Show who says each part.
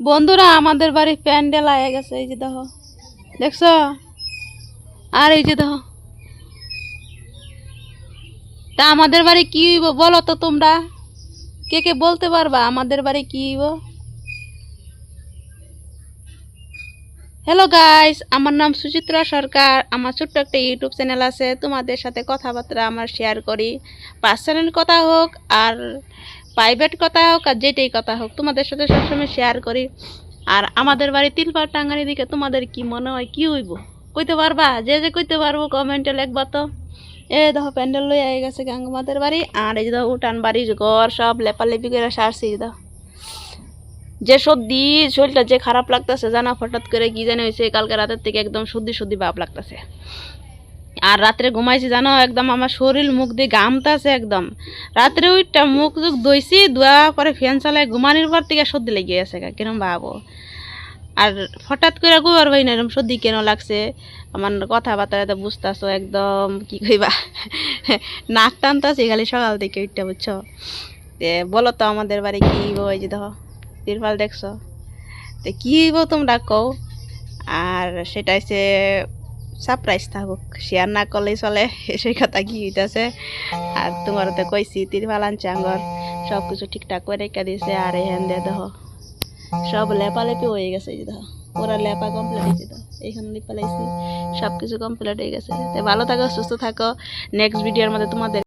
Speaker 1: বন্ধুরা আমাদের বাড়ি প্যান্ডেল আয়ে গেছে, এই যে দেখো, দেখছো? আর এই যে দেখো, তা আমাদের বাড়ি কি হইব বলো তো তোমরা? কে কে বলতে পারবা আমাদের বাড়ি কি হইব? হ্যালো গাইস, আমার নাম সুচিত্রা সরকার। আমার ছোট্ট একটা ইউটিউব চ্যানেল আছে। তোমাদের সাথে কথাবার্তা আমার শেয়ার করি। পার্সোনাল কথা হোক আর প্রাইভেট কথা হোক আর যেটাই কথা হোক, তোমাদের সাথে সবসময় শেয়ার করি। আর আমাদের বাড়ি তিলপাড় টাঙ্গারি দিকে তোমাদের কি মনে হয় কি হইব? কইতে পারবা? যে যে কইতে পারবো কমেন্টে লিখবা তো। এ দেখো প্যান্ডেল লই আই গেছে আমাদের বাড়ি। আর এই যে দেখো উঠান বাড়ির ঘর সব লেপালেপি করে সারছি। দেখো যে সর্দি, শরীরটা যে খারাপ লাগতেছে জানা, হঠাৎ করে কি জানি হয়েছে, কালকে রাতের থেকে একদম সর্দি সর্দি ভাব লাগতেছে। আর রাত্রে ঘুমাইছি জানো, একদম আমার শরীর মুখ দিয়ে ঘামতাছে একদম। রাত্রে ওইটা মুখ চুখ ধুইছি, ধোয়া পরে ফ্যান চালায় ঘুমানোর পর থেকে সর্দি লেগে গেছে, কিরম ভাবো। আর হঠাৎ করে গোবার ভাই না এরকম সর্দি কেন লাগছে, আমার কথাবার্তা বুঝতেছো একদম কি কইবা নাক টানতাছে খালি সকাল থেকে ওইটা, বুঝছো? বলো তো আমাদের বাড়ি কি ওই যে দেখো তিরপাল দেখছো, তো কি হইব তোমরা কও। আর সেটা হচ্ছে সারপ্রাইজ থাকুক, শেয়ার না করলেই চলে, সেই কথা কি হইতেছে। আর তোমার তো কইছি তিরপাল আনছে আঙ্গর, সব কিছু ঠিকঠাক করে রেখে দিয়েছে। আর এখান দিয়ে দেখো সব লেপালেপি হয়ে গেছে, এই যে দেখো পুরা লেপা কমপ্লিট হয়েছে। তো এইখানে লিপা লাইছি, সব কিছু কমপ্লিট হয়ে গেছে। তো ভালো থাকো, সুস্থ থাকো। নেক্সট ভিডিওর মধ্যে তোমাদের